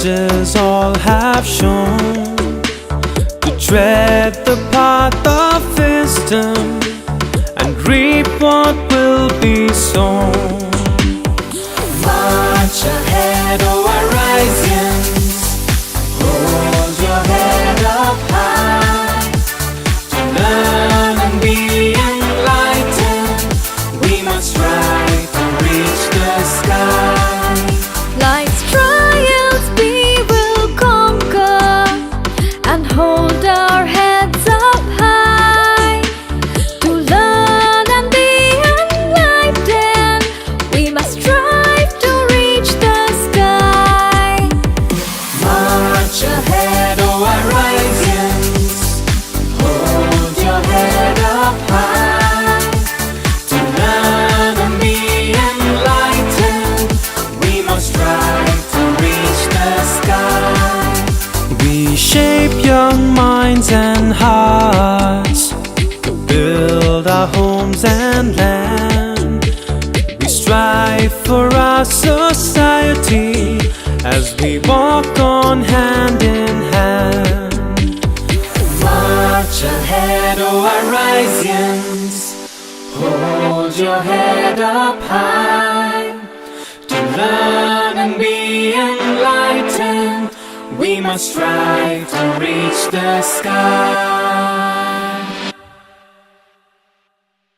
ages all have shown, to tread the path of wisdom and reap what will be sown. March ahead, O horizons, hold your head up high. To learn and be enlightened, we must strive to reach the sky. Life's trials we will conquer and hold our heads up high. To learn and be enlightened, we must strive to reach the sky. March ahead, O horizons, hold your head up high. To learn and be enlightened, we must strive to reach the sky. We shape young minds and hearts to build our homes and land. We strive for our society as we walk on hand in hand. March ahead, O horizons, hold your head up high. To learn and be enlightened, we must strive to reach the sky.